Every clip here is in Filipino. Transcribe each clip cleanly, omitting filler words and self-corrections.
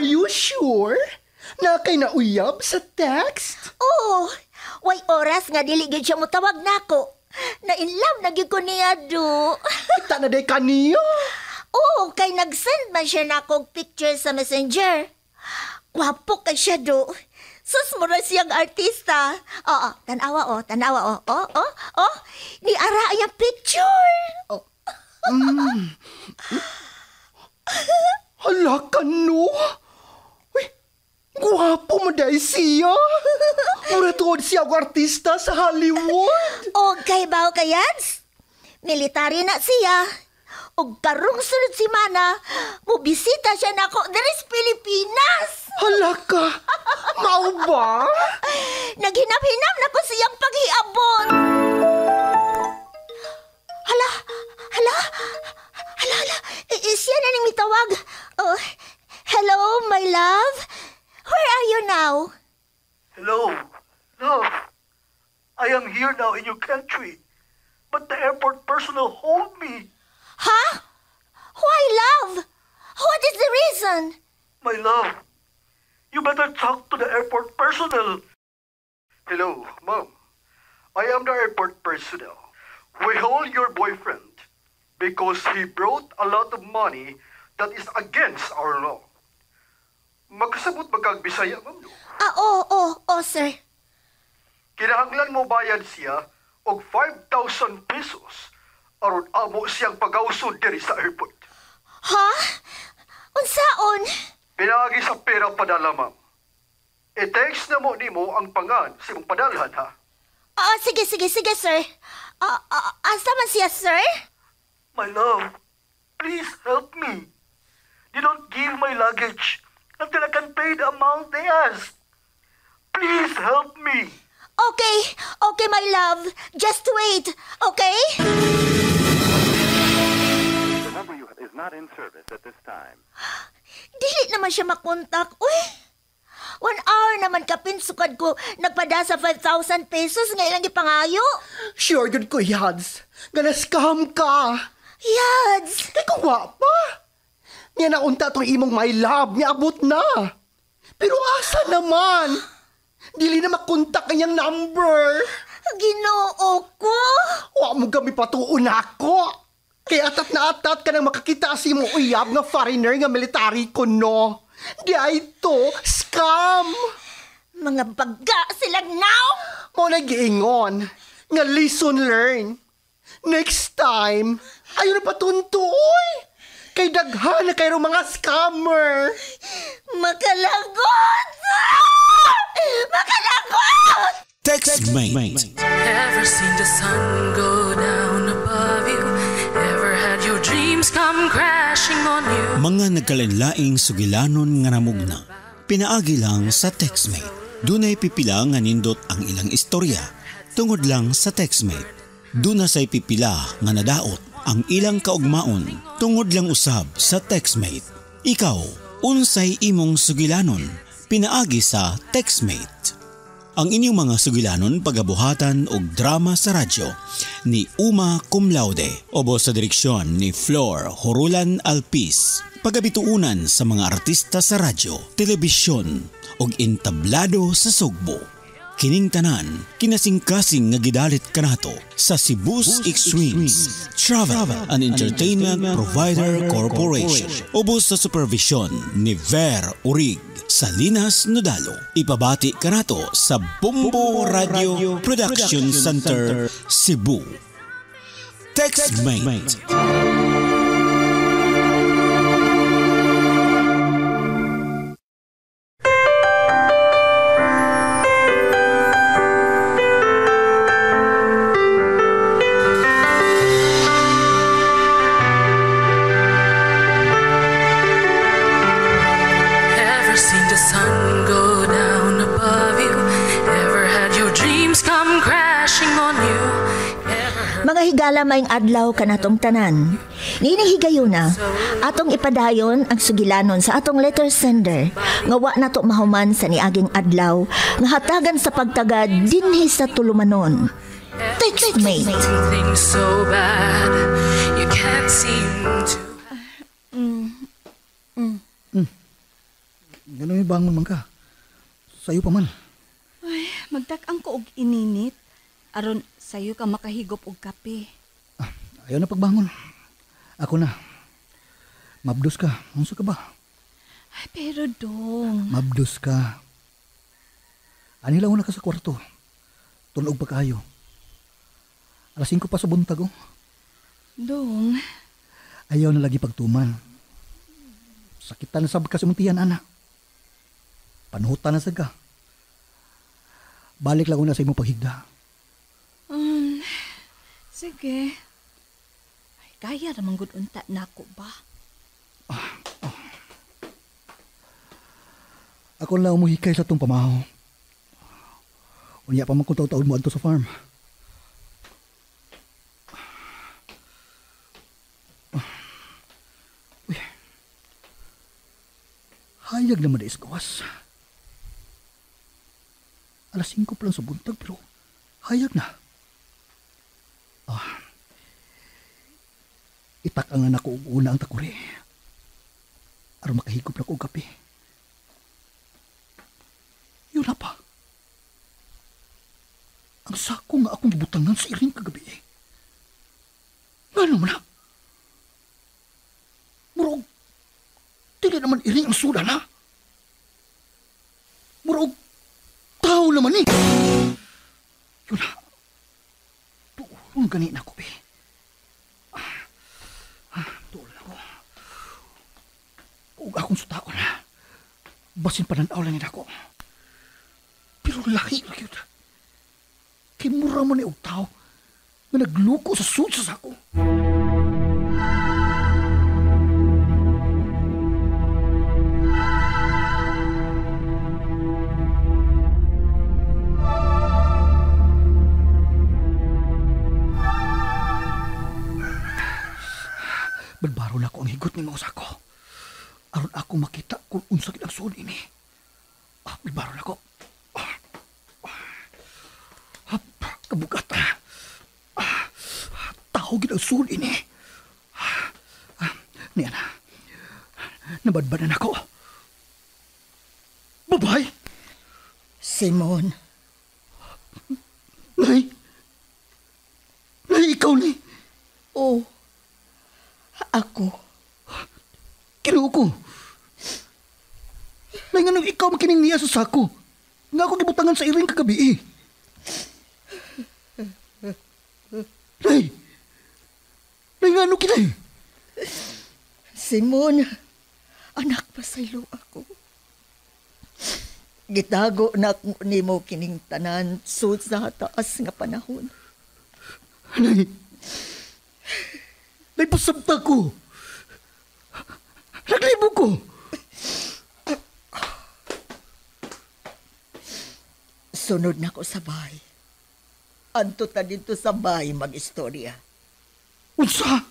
Are you sure? Na kay nauyab sa text? Oo. Way oras nga diligid siya mo tawag nako. Na-inlove na gyud ko niya do. Kita na day kaniya. Oo, kay nag-send man siya na akong picture sa messenger. Wapo kay siya do. Sus mo na siyang artista. Oo, tanawa. Ni ara yung picture. Oh. Hala ka no. Uy, guwapo mo dahil siya. Mura tuod siya ang artista sa Hollywood. O kay bao kayads? Military na siya. O karong sunod simana, mubisita siya na ako dari sa Pilipinas. Hala ka. Mau ba? Naghinap-hinap na ko siyang paghiabot. Hala. Siya na ning mitawag. Oh, hello, my love. Where are you now? Hello, love. I am here now in your country, but the airport personnel hold me. Huh? Why, love? What is the reason? My love, you better talk to the airport personnel. Hello, Mom. I am the airport personnel. We hold your boyfriend because he brought a lot of money that is against our law. Magkasabot magkagbisaya, Ma'am. Oo, sir. Kinahanglan mo bayad siya og 5,000 pesos aron amo siyang pagawsod diri sa airport. Ha? Unsaon? Pinagi sa pera padala, Ma'am. I-text na mo nimo ang pangan sa imong padalhan, ha? Sige, sir. Asa man siya, sir? My love, please help me. You don't give my luggage until I can pay the amount they asked. Please help me. Okay, my love. Just wait, okay? The number you have is not in service at this time. Dili naman siya makontak. Uy, 1 hour naman kapinsukad ko nagpada sa 5,000 pesos nga ilang ipangayo. Sure good ko, Yads. Gana-scam ka. Yads! Kay kung wapa. Nga naunta tong imong my love, nga abot na. Pero asa naman? Dili na makontak kanyang number. Ginoo ko. Wa mo kami patuon ako. Kaya atat na atat ka nang makakita si mo uyab nga foreigner nga military ko, no? Di ay to, scam. Mga baga silang now. Mo nag-iingon nga lesson learned. Next time, ayaw na patuntuoy. Kay daghan na kayo mga scammer. Makalagot! Makalagot! TextMate. Ever seen the sun go down above you? Ever had your dreams come crashing on you? Mga nagkalanlaing sugilanon nga namugna. Pinaagi lang sa TextMate. Dunay pipila nga nindot ang ilang istorya tungod lang sa TextMate. Duna say pipila nga nadaot ang ilang kaugmaon tungod lang usab sa TextMate. Ikaw, unsay imong sugilanon? Pinaagi sa TextMate. Ang inyong mga sugilanon pagabuhatan og drama sa radyo ni Uma Cum Laude obo sa direksyon ni Flor Horulan Alpis. Pagabituunan sa mga artista sa radyo, telebisyon og entablado sa Sugbo. Kining tanan, kinasing-kasing nga gidalit kanato sa Cebu's Extremes Travel and Entertainment Provider Corporation ubos sa supervision ni Ver Urig sa Linas Nodalo. Ipabati kanato sa Bumbo Radio Production Center, Cebu. TextMate. Mga higala maing adlaw kanatong tanan. Ninihigayuna, atong ipadayon ang sugilanon sa atong letter sender nga wa nato mahuman sa niaging adlaw nga hatagan sa pagtagad dinhi sa tulumanon. TextMate. Things so bad you can't seem to. bangon man ka. Sayo pa man. Ay, magdak-ang ko og ininit. Aron sayo ka makahigop og kape. Ayaw na pagbangon. Ako na. Mabdos ka. Unsa ka ba? Ay, pero dong. Mabdos ka. Anilaw na ka sa kwarto. Tunog pa kayo. Alas 5 pa sa buntag, oh. Dong. Ayaw na lagi pagtuman. Sakitan na sa kasimutian, anak. Panuhutan na sa ka. Balik lang una sa imong paghigda. Sige. Ay, kaya naman gud unta na ako ba? Ako lang umuhikay sa tong pamahaw. Unya pa man kung taon mo adto sa farm. Uy. Hayag naman na iskawas. Alas 5 pa lang sa buntag pero hayag na. Itakangan ako una ang takuri. Aron makahigop na ko og kape. Yun na pa. Ang sako nga akong gibutangan sa iring kagabi eh. Nga naman na. Murag, dili naman iring ang suda na. Murag, tao naman eh. Yun na. Tuulong ganin ako eh. Tuulong ako. Huwag akong sutaon na. Basin pananaw lang ako. Pero lahi na yun. Kimura mo na yung tao na nagluko sa suit sa sako. Balbaro na ako ang higot ni mga sako. Aron ako makita kung unsa kinagsuon ini. Balbaro na ako. Kabugat. Tao ginagsuon ini. Niyan. Nabadbadan ako. Babay! Simon. Nay! Nay, ikaw ni! Oh, ako. Kinuha ko. Nay, nga nung ikaw makining niya sa sako. Nga ako gibutangan sa iring kagabi eh. Nay! Nay, nga ano kinay? Simon, anak pa sa'yo ako. Gitago na ako ni mo kining tanan sud sa taas nga panahon. Nay! Nay, pasabta ko! Naglibo ko! Sunod na ko sa bahay. Anto ta dito sa bahay mag-istorya. Unsa?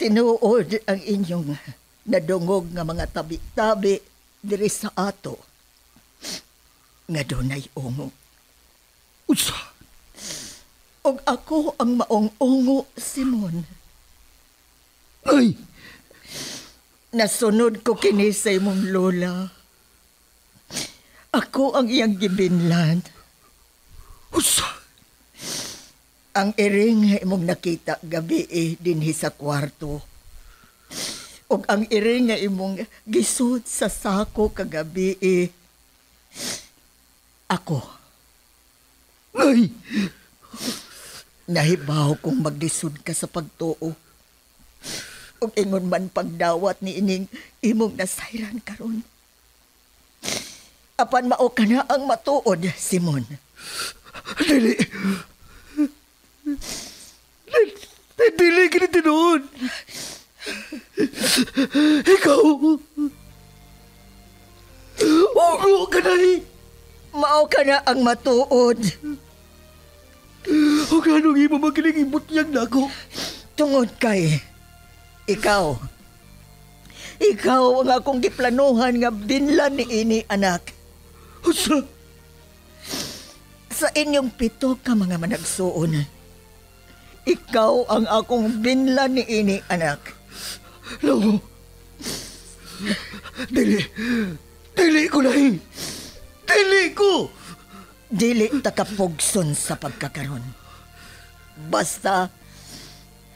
Tinuod ang inyong nadungog nga mga tabi-tabi diri sa ato. Nga dunay ungo. Unsa? Og ako ang maong ungo, Simon. Nay! Nasunod ko kini sa imong lola. Ako ang iyang gibinlan. Unsa? Ang iring nga imong nakita gabi dinhi sa kwarto. Og ang iring nga imong gisud sa sako kagabi ako. Nay! Nahibaw kong maglisod ka sa pagtuo. ug ingon man pagdawat ni ining imong nasayran karon. Apan mao ka na ang matuod, Simon. Dili. Dili kini tinuod. Ikaw. Ugo ka na eh. Mao ka na ang matuod. O ganong imo magkinigibot niyang nako. Tungod kay ikaw ang akong giplanuhan nga binlan ni ini, anak. Usa? Sa inyong 7 ka mga managsuon, ikaw ang akong binlan ni ini, anak. No. Dili ko na eh. Dili ko! Dili takapugson sa pagkakaroon. Basta,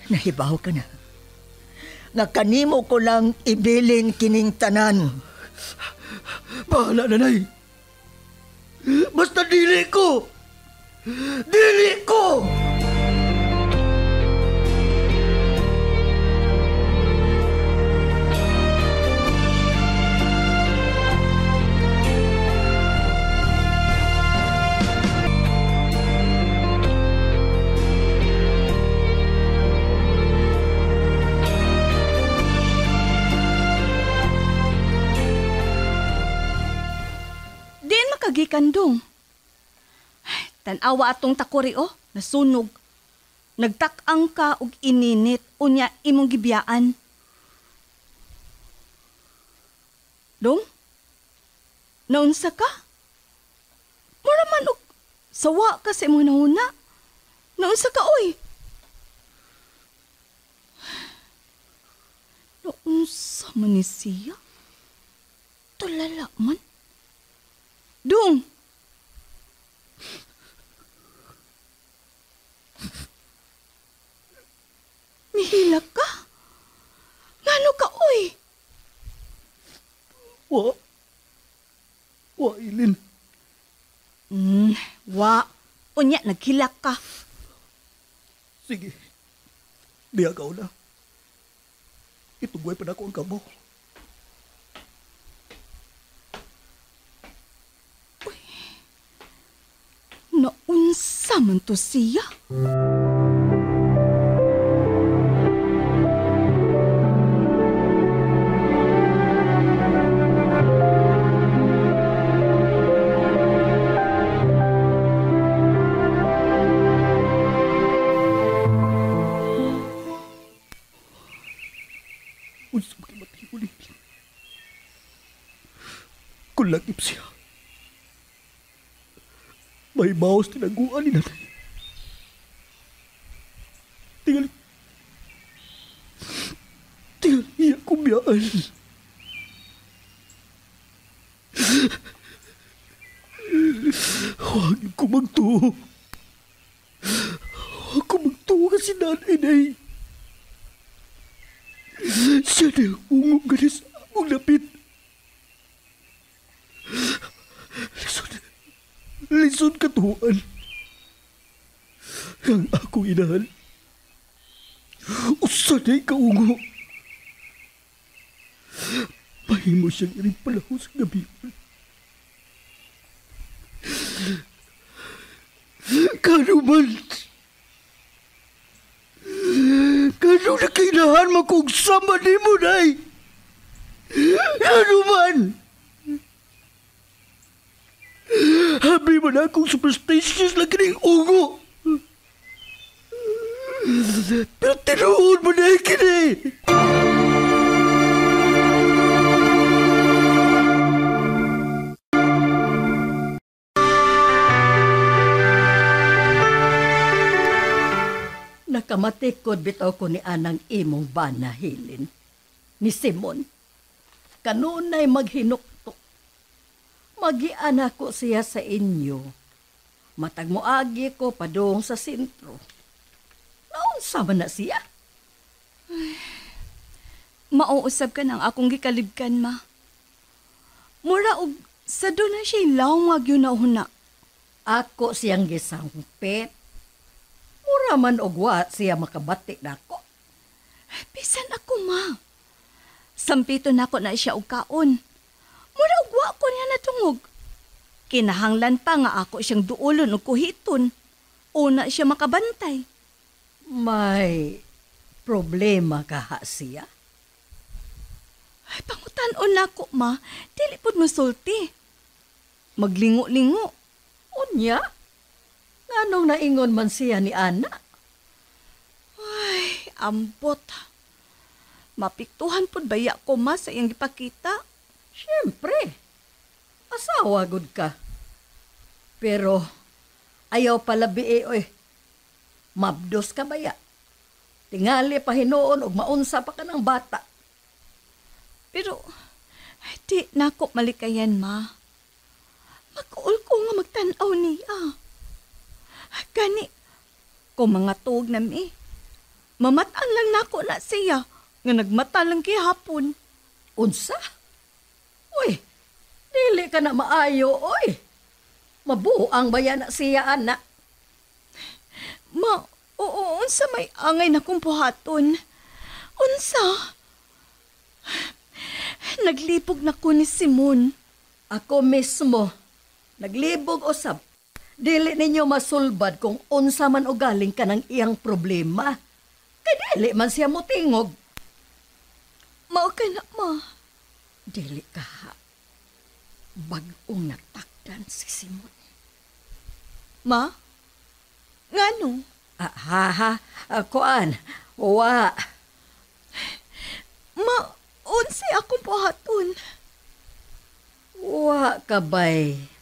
nahibaw ka na. Nga kanimo ko lang ibilin kining tanan. Bahala na, Nay. Basta dili ko! Dili ko! Kagikandong. Tanawa atong takuri nasunog. Nagtakang ka og ininit unya imong gibiyaan. Dong? Naunsa ka? Mura man og sawa ka sa imong nahuna. Naunsa ka oy? Naunsa man ni siya? Tulala man. Dong! Mihilak ka? Ngano ka, oy? Wa, Ilin. Wa. Unya, naghilak ka. Sige. Diya ka na. Itugway pa na ko ang kamo. Naunsa man to siya? Unsa makimatihuli. Kung lagip siya. May bawas tinaguan ni nanay. Tingal iya kumiyaan. Huwag ko magtuo. Huwag ko magtuo kasi nanay na eh. Siya na ungong ganis akong lapit. Lisod katuan. Ang akong inahan. Usa na'y kaungo. Mahimo siyang iring palaho sa gabi. Kanuman. Kanu na kainahan makugsama ni mo, Nay. Kanuman. Habi man akong superstitious lang kining ugo. Pero tinuod mo na kini. Nakamatikod bitaw ko ni anang imong bana, Hilin. Ni Simon. Kanunay maghinuktok. Magiana ko siya sa inyo. Matag moagi ko padung sa sentro. Naunsa man na siya? Mauusab ka ng akong gikalibkan, ma. Mura og sa doon na siya lawag yun na una. Ako siyang gisangpit. Mura man og wa siya makabati nako. Bisan ako, ma. Sampito na ako na siya og kaon. Mura ugwa ko niya natungog. Kinahanglan pa nga ako siyang duulon o kuhiton. Una siya makabantay. May problema ka ha siya? Ay, pangutan-on na ko, ma. Dili pod masulti. Maglingo-lingo. Unya? Nganong naingon man siya ni Ana? Ay, ambot. Mapiktuhan pod baya ko, ma, sa iyang ipakita. Siyempre. Asawa gud ka. Pero ayaw pala bie, oy. Mabdos ka baya. Tingali pa hinuon og maunsa pa ka ng bata. Pero, ay, di na ako malikayan, ma. Magkuul ko nga magtanaw niya. Gani, kung mga tuog na mi, mamatan lang na ako na siya, nga nagmata lang kihapon. Unsa? Uy, dili ka na maayo, oy. Mabuang baya na siya, anak. Ma, oo, unsa may angay na kong buhaton. Unsa? Naglipog na ko ni Simon. Ako mismo, naglibog usab. Dili ninyo masulbad kung unsa man o galing ka ng iyang problema. Kay dili man siya motingog. Mao ka na, ma. Dili ka ha. Bag-ong natakdan si Simon. Ma? Ngano? Kuan. Wa. Ma, unsi akong buhaton. Wa ka ba'y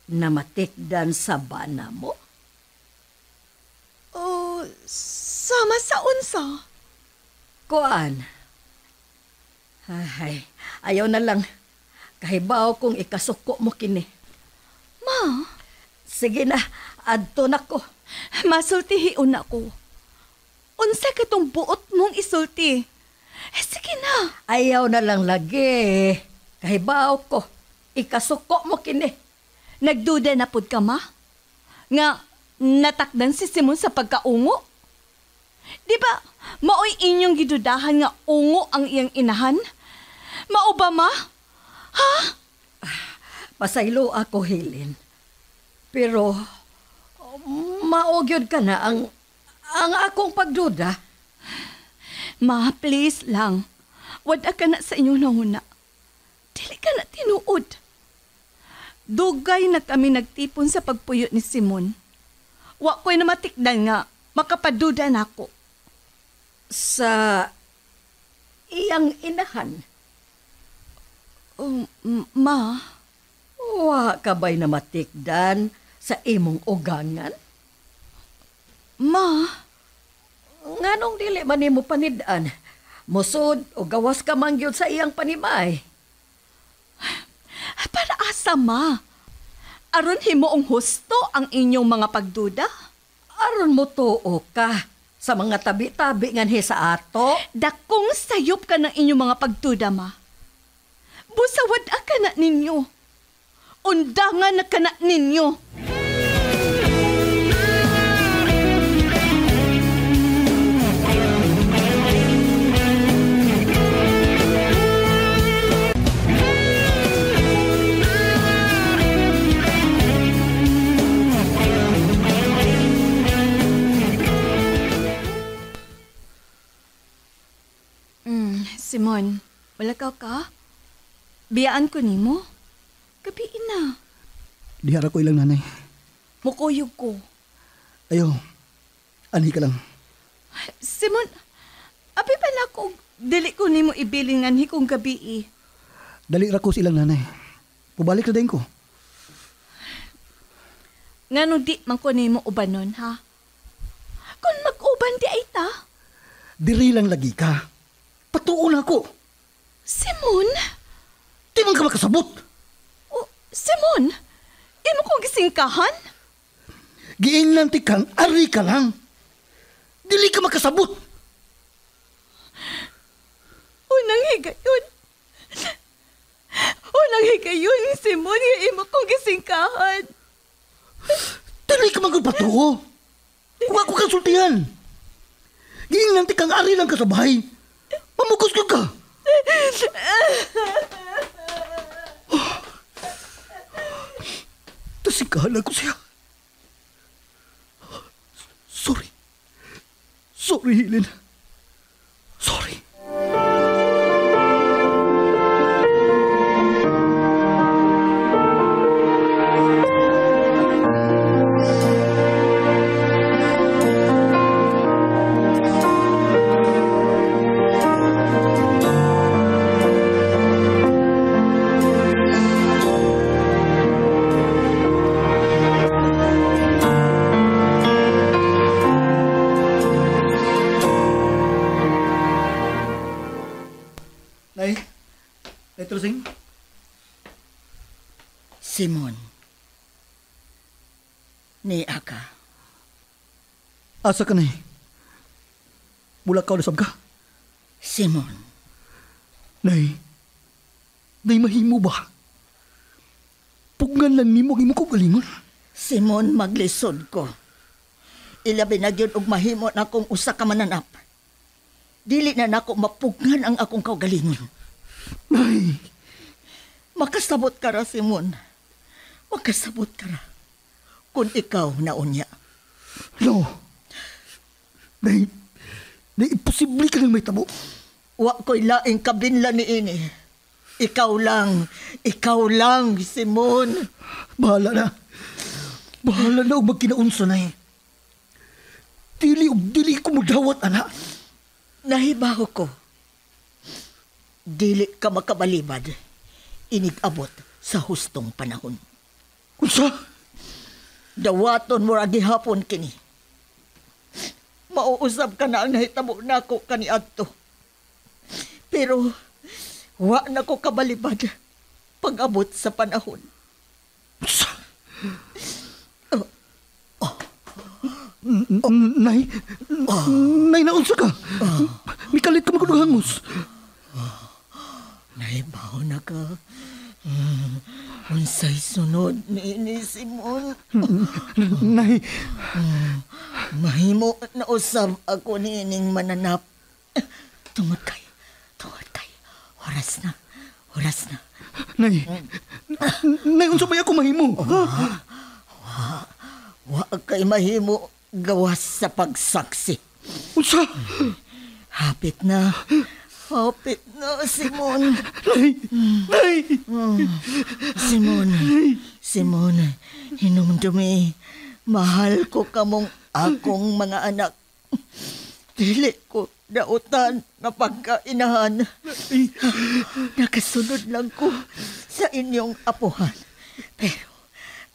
namatikdan sa bana mo? Oh, sama sa unsa? Kuan. Ay, ayaw na lang. Kahibaw kung ikasuko mo kini. Ma? Sige na, adto na ko. Masultihiun ako. Unsa katong buot mong isulti? Sige na. Ayaw na lang lagi. Kahibaw ko. Ikasuko mo kini. Nagduda na pud ka, ma? Nga natakdan si Simon sa pagkaungo? Di ba, maoy inyong gidudahan nga ungo ang iyang inahan? Mao ba, ma? Ha? Pasaylo ako, Helen. Pero, maogyod ka na ang akong pagduda. Ma, please lang. Wada ka na sa inyong nahuna. Dili ka na tinuod. Dugay na kami nagtipon sa pagpuyo ni Simon. Wa ko'y namatikdan nga makapaduda na ako. Sa iyang inahan? Ma? Wa ka ba'y namatikdan sa imong ugangan? Ma? Nganong dili man nimo panid-an? Musod o gawas ka man gyud sa iyang panimay. Para asa, ma? Aron himoong husto ang inyong mga pagduda? Aron mo tuo ka sa mga tabi-tabi nganhi sa ato? Dakong sayop ka ng inyong mga pagduda, ma. Busawad ka na ninyo. Undangan na ka na ninyo. Simon, wala ka? Biyaan ko nimo. Gabiin na. Dihara ko ilang nanay. Mukuyog ko. Ayaw, anhi ka lang. Simon, api pa na ko, dili ko nimo ibilin nganhi kong gabi. Dali ra ko silang nanay. Pubalik na din ko. Ngano di man ko nimo ubanon, ha? Kung mag-uban di ay ta? Diri lang lagi ka. Patuon ako. Simon? Di man ka makasabot. Oh, Simon? Imo kong gisingkahan? Giingnan ti kang ari ka lang. Dili ka makasabot. Unang higayon. Unang higayon, Simon, nga imo kong gisingkahan. Dili ka magpatuo. Kung ako kasultihan. Giingnan kang ari lang ka sa bahay. Mamugos ka. Tasikahan ko siya. Sorry. Sorry, Helen. Sorry. Trusing? Simon. Ni Aka. Asa ka na Mula ka na sab ka? Simon. Nay mahimo ba? Pugngan lang nimo ang imo ko galingon. Simon, maglisod ko. Ilabi na gyud og mahimo na akong usa ka mananap. Dili na nako mapugnan ang akong kaugalingon. Nay! Makasabot ka ra, Simon. Makasabot ka ra. Kung ikaw na unya. No. Nay, imposible ka nang may tabo. Wa ko'y laing kabinla ni ini. Ikaw lang, Simon. Bahala na og magkinaunsa na Dili ko mo dawat, ana. Nahibaho ko. Dili ka makabalibad. Inigabot sa hustong panahon. Unsa? Dawaton mo ra gihapon kini. Mauusab ka na ang nahitabo nako kaniadto. Pero wa na ko kabalibad pag-abot sa panahon. Unsa? Nay, naunsa ka? Mikalit ka magkudugangos. Nahibaw na ka. Unsay sunod ni Simon. Nay. Mahimo na usab ako niining mananap. Tungod kay. Oras na. Nay, unsa ba ako mahimo? Wa kay mahimo gawas sa pagsaksi. Unsa? Hapit na, Simon. Nay! Simon, hinumdumi. Mahal ko kamong akong mga anak. Dili ko dautan na pagkainahan. Nakasunod lang ko sa inyong apuhan.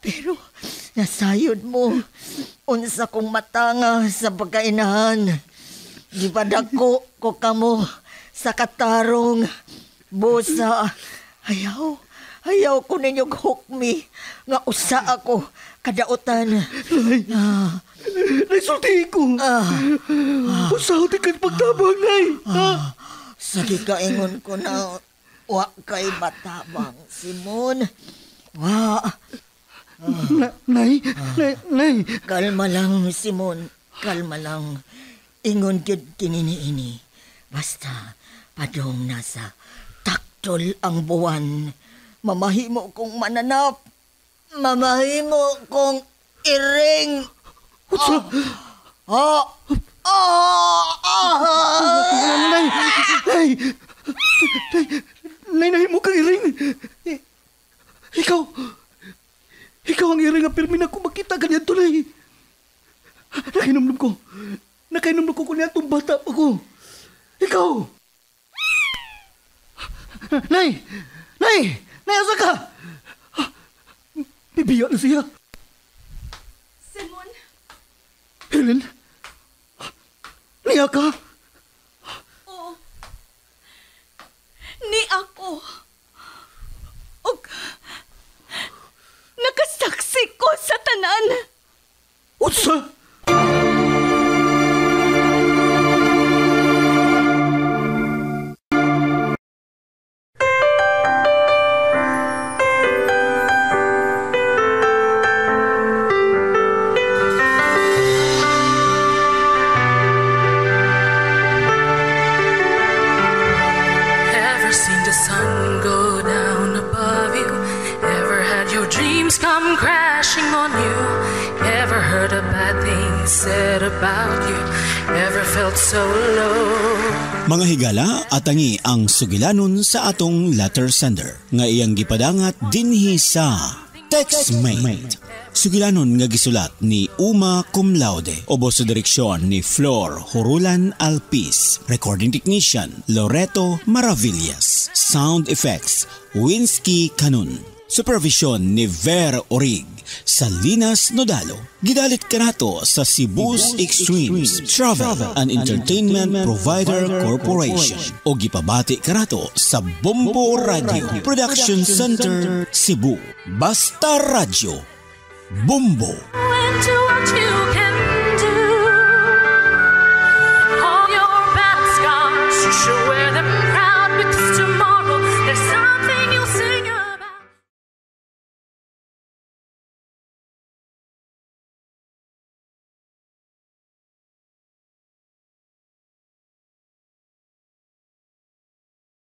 Pero nasayod mo. Unsa kong matanga sa pagkainahan. Gipadako ko kamo sa katarong. Busa. Ayaw ko ninyong hukmi. Nga usa ako kadautan. Naisulti ko. Usaw di ka't pagtabang, Nay. Sige kaingon ko na wa kay matabang, Simon. Wa. Nay. Kalma lang, Simon. Kalma lang. Ingon gyud kinini-ini. Basta padong nasa taktol ang buwan. Mamahimo kong mananap. Mamahimo kong iring. Nay, mo kang iring. Ikaw ang iring na pirmi na ko makita ganyan to, Nay. Nakainomdom ko kung itong bata pa ko. Ikaw! Nay, asa ka? Bibiyak na siya. Simon? Helen? Niya ka? Oo. Ni ako. Og nakasaksi ko sa tanan. Unsa? What about you ever felt so low? Mga higala, atangi ang sugilanon sa atong letter sender nga iyang gipadangat dinhi sa Textmate. Sugilanon nga gisulat ni Uma Cum Laude, ubos sa direksyon ni Flor Horulan Alpis, recording technician Loreto Maravillas, sound effects Winsky Canun, supervision ni Ver Orig, Salinas Nodalo. Gidalit kanato sa Cebu's Extremes Travel and Entertainment Provider Corporation o gipabati kanato sa Bombo Radio Production Center Cebu. Basta Radio Bombo. Into what you can do. All your past scars, you should wear them